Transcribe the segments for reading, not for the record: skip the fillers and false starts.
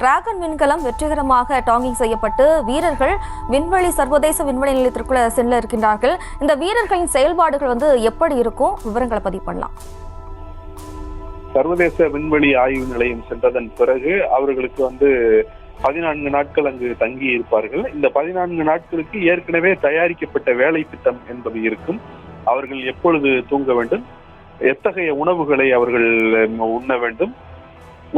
Dragon விண்கலம் வெற்றிகரமாக டாங்கிங் செய்யப்பட்டு வீரர்கள் சர்வதேச விண்வெளி நிலையத்திற்குள்ள செல்ல இருக்கின்றார்கள். இந்த வீரர்களின் செயல்பாடுகள் எப்படி இருக்கும்? விவரங்களை பதிவு பண்ணலாம். சர்வதேச விண்வெளி ஆய்வு நிலையம் சென்றதன் பிறகு அவர்களுக்கு 14 நாட்கள் அங்கு தங்கி இருப்பார்கள். இந்த 14 நாட்களுக்கு ஏற்கனவே தயாரிக்கப்பட்ட வேலை திட்டம் என்பது இருக்கும். அவர்கள் எப்பொழுது தூங்க வேண்டும், எத்தகைய உணவுகளை அவர்கள் உண்ண வேண்டும்,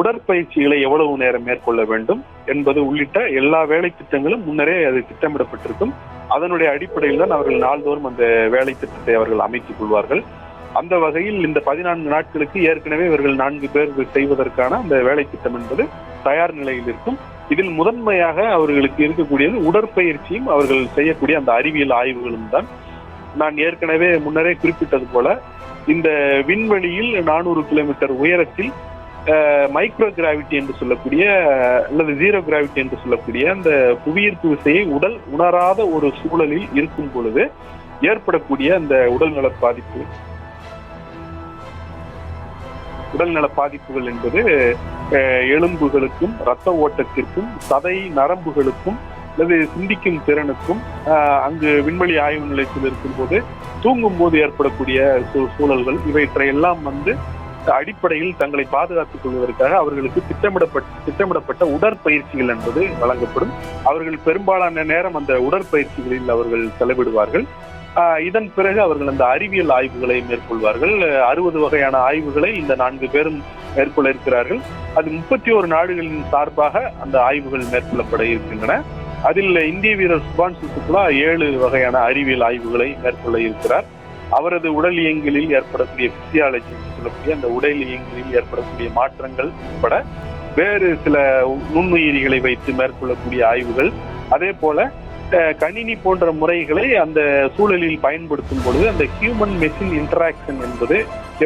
உடற்பயிற்சிகளை எவ்வளவு நேரம் மேற்கொள்ள வேண்டும் என்பது உள்ளிட்ட எல்லா வேலை திட்டங்களும் முன்னரே அது திட்டமிடப்பட்டிருக்கும். அதனுடைய அடிப்படையில் தான் அவர்கள் நாள்தோறும் அந்த வேலை திட்டத்தை அவர்கள் அமைத்துக் கொள்வார்கள். அந்த வகையில் இந்த 14 நாட்களுக்கு ஏற்கனவே இவர்கள் 4 பேர் செய்வதற்கான அந்த வேலை திட்டம் என்பது தயார் நிலையில் இருக்கும். இதில் முதன்மையாக அவர்களுக்கு இருக்கக்கூடியது உடற்பயிற்சியும் அவர்கள் செய்யக்கூடிய அந்த அறிவியல் ஆய்வுகளும் தான். நான் ஏற்கனவே முன்னரே குறிப்பிட்டது போல இந்த விண்வெளியில் 400 கிலோமீட்டர் உயரத்தில் மைக்ரோ கிராவிட்டி என்று சொல்லக்கூடிய அல்லது ஜீரோ கிராவிட்டி என்று சொல்லக்கூடிய அந்த புவியீர்ப்பு விசையை உடல் உணராத ஒரு சூழலில் இருக்கும் பொழுது ஏற்படக்கூடிய அந்த உடல்நல பாதிப்புகள் என்பது எலும்புகளுக்கும் இரத்த ஓட்டத்திற்கும் சதை நரம்புகளுக்கும் அல்லது சிந்திக்கும் திறனுக்கும் அங்கு விண்வெளி ஆய்வு நிலையத்தில் இருக்கும் போது தூங்கும் போது ஏற்படக்கூடிய சூழல்கள் இவற்றையெல்லாம் அடிப்படையில் தங்களை பாதுகாத்துக் கொள்வதற்காக அவர்களுக்கு திட்டமிடப்பட்ட உடற்பயிற்சிகள் என்பது வழங்கப்படும். அவர்கள் பெரும்பாலான நேரம் அந்த உடற்பயிற்சிகளில் அவர்கள் செலவிடுவார்கள். இதன் பிறகு அவர்கள் அந்த அறிவியல் ஆய்வுகளை மேற்கொள்வார்கள். 60 வகையான ஆய்வுகளை இந்த 4 பேரும் மேற்கொள்ள இருக்கிறார்கள். அது 31 நாடுகளின் சார்பாக அந்த ஆய்வுகள் மேற்கொள்ளப்பட இருக்கின்றன. அதில் இந்திய வீரர் சுபான்ஷு சுக்லா 7 வகையான அறிவியல் ஆய்வுகளை மேற்கொள்ள இருக்கிறார். அவரது உடல் இயங்கியலில் ஏற்படக்கூடிய பிசியாலஜி சொல்லக்கூடிய அந்த உடல் இயங்கியலில் ஏற்படக்கூடிய மாற்றங்கள் உட்பட வேறு சில நுண்ணுயிரிகளை வைத்து மேற்கொள்ளக்கூடிய ஆய்வுகள், அதே போல கணினி போன்ற முறைகளை அந்த சூழலில் பயன்படுத்தும் பொழுது அந்த ஹியூமன் மெஷின் இன்டராக்ஷன் என்பது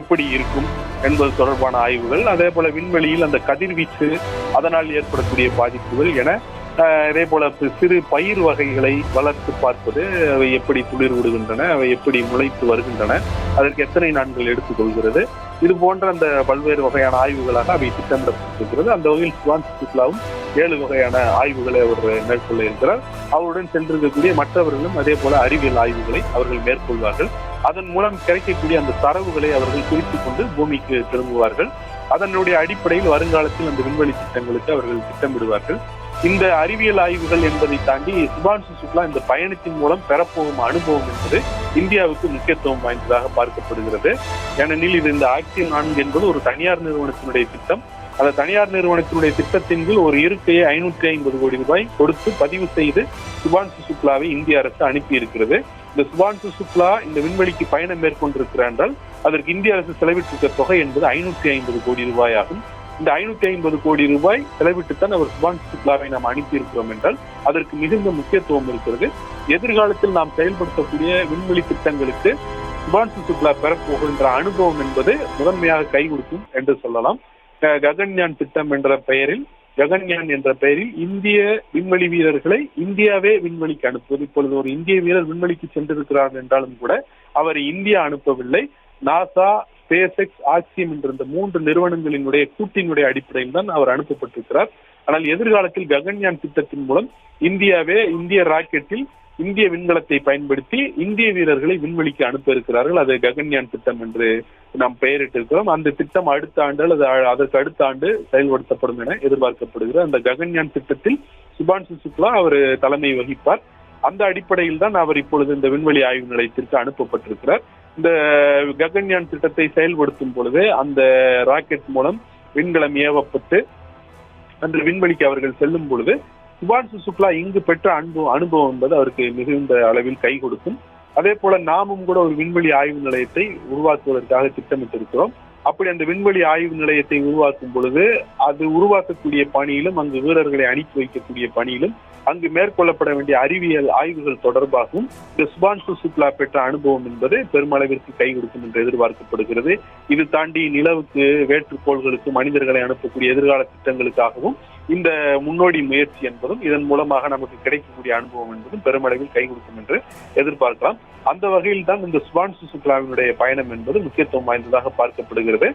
எப்படி இருக்கும் என்பது தொடர்பான ஆய்வுகள், அதே போல விண்வெளியில் அந்த கதிர்வீச்சு அதனால் ஏற்படக்கூடிய பாதிப்புகள் என அதே போல சிறு பயிர் வகைகளை வளர்த்து பார்ப்பது, அவை எப்படி துளிர் விடுகின்றன, அவை எப்படி முளைத்து வருகின்றன, அதற்கு எத்தனை நாட்கள் எடுத்துக்கொள்கிறது, இது போன்ற அந்த பல்வேறு வகையான ஆய்வுகளாக அவை திட்டமிடப்பட்டிருக்கிறது. அந்த வகையில் சுபான்ஷு சுக்லாவும் 7 வகையான ஆய்வுகளை அவர் மேற்கொள்ள இருக்கிறார். அவருடன் சென்றிருக்கக்கூடிய மற்றவர்களும் அதே போல அறிவியல் ஆய்வுகளை அவர்கள் மேற்கொள்வார்கள். அதன் மூலம் கிடைக்கக்கூடிய அந்த தரவுகளை அவர்கள் குறித்துக் கொண்டு பூமிக்கு திரும்புவார்கள். அதனுடைய அடிப்படையில் வருங்காலத்தில் அந்த விண்வெளி திட்டங்களுக்கு அவர்கள் திட்டமிடுவார்கள். இந்த அறிவியல் ஆய்வுகள் என்பதை தாண்டி சுபான்ஷு சுக்லா இந்த பயணத்தின் மூலம் பெறப்போகும் அனுபவம் என்பது இந்தியாவுக்கு முக்கியத்துவம் வாய்ந்ததாக பார்க்கப்படுகிறது. ஏனெனில் இது இந்த ஆக்சியன் 4 என்பது ஒரு தனியார் நிறுவனத்தினுடைய திட்டம். அந்த தனியார் நிறுவனத்தினுடைய திட்டத்தின் கீழ் ஒரு இருக்கையை 550 கோடி ரூபாய் கொடுத்து பதிவு செய்து சுபான்ஷு சுக்லாவை இந்திய அரசு அனுப்பி இருக்கிறது. இந்த சுபான்ஷு சுக்லா இந்த விண்வெளிக்கு பயணம் மேற்கொண்டிருக்கிறார் என்றால் அதற்கு இந்திய அரசு செலவிட்டிருக்க தொகை என்பது 550 கோடி ரூபாய் ஆகும். இந்த 550 கோடி ரூபாய் செலவிட்டுத்தான் அவர் சுபான்ஷு சுக்லாவை நாம் அனுப்பியிருக்கிறோம் என்றால் அதற்கு மிகுந்த முக்கியத்துவம் இருக்கிறது. எதிர்காலத்தில் நாம் செயல்படுத்தக்கூடிய விண்வெளி திட்டங்களுக்கு சுபான்ஷு சுக்லா பெறப்போகின்ற அனுபவம் என்பது முதன்மையாக கை கொடுக்கும் என்று சொல்லலாம். ககன்யான் திட்டம் என்ற பெயரில் இந்திய விண்வெளி வீரர்களை இந்தியாவே விண்வெளிக்கு அனுப்புவது. இப்பொழுது ஒரு இந்திய வீரர் விண்வெளிக்கு சென்றிருக்கிறார் என்றாலும் கூட அவரை இந்தியா அனுப்பவில்லை. நாசா, ஸ்பேஸ் எக்ஸ், ஆக்சியம் என்ற இந்த 3 நிறுவனங்களினுடைய கூட்டினுடைய அடிப்படையில் தான் அவர் அனுப்பப்பட்டிருக்கிறார். ஆனால் எதிர்காலத்தில் ககன்யான் திட்டத்தின் மூலம் இந்திய ராக்கெட்டில் இந்திய விண்கலத்தை பயன்படுத்தி இந்திய வீரர்களை விண்வெளிக்கு அனுப்ப இருக்கிறார்கள். அது ககன்யான் திட்டம் என்று நாம் பெயரிட்டிருக்கிறோம். அந்த திட்டம் அடுத்த ஆண்டு அல்லது அதற்கு அடுத்த ஆண்டு செயல்படுத்தப்படும் என எதிர்பார்க்கப்படுகிறது. அந்த ககன்யான் திட்டத்தில் சுபான்ஷு சுக்லா அவர் தலைமை வகிப்பார். அந்த அடிப்படையில் தான் அவர் இப்பொழுது இந்த விண்வெளி ஆய்வு நிலையத்திற்கு அனுப்பப்பட்டிருக்கிறார். இந்த ககன்யான் திட்டத்தை செயல்படுத்தும் பொழுது அந்த ராக்கெட் மூலம் விண்கலம் ஏவப்பட்டு அந்த விண்வெளிக்கு அவர்கள் செல்லும் பொழுது சுபான்ஷு சுக்லா இங்கு பெற்ற அனுபவம் என்பது அவருக்கு மிகுந்த அளவில் கை கொடுக்கும். அதே போல நாமும் கூட ஒரு விண்வெளி ஆய்வு நிலையத்தை உருவாக்குவதற்காக திட்டமிட்டிருக்கிறோம். அப்படி அந்த விண்வெளி ஆய்வு நிலையத்தை உருவாக்கும் பொழுது அது உருவாக்கக்கூடிய பணியிலும் அங்கு வீரர்களை அனுப்பி வைக்கக்கூடிய பணியிலும் அங்கு மேற்கொள்ளப்பட வேண்டிய அறிவியல் ஆய்வுகள் தொடர்பாகவும் இந்த சுபான்ஷு சுக்லா பெற்ற அனுபவம் என்பது பெருமளவிற்கு கை கொடுக்கும் என்று எதிர்பார்க்கப்படுகிறது. இது தாண்டி நிலவுக்கு வேற்றுக்கோள்களுக்கு மனிதர்களை அனுப்பக்கூடிய எதிர்கால திட்டங்களுக்காகவும் இந்த முன்னோடி முயற்சி என்பதும் இதன் மூலமாக நமக்கு கிடைக்கக்கூடிய அனுபவம் என்பதும் பெருமளவில் கை கொடுக்கும் என்று எதிர்பார்க்கலாம். அந்த வகையில் தான் இந்த சுபான்ஷு சுக்லாவினுடைய பயணம் என்பது முக்கியத்துவம் வாய்ந்ததாக பார்க்கப்படுகிறது.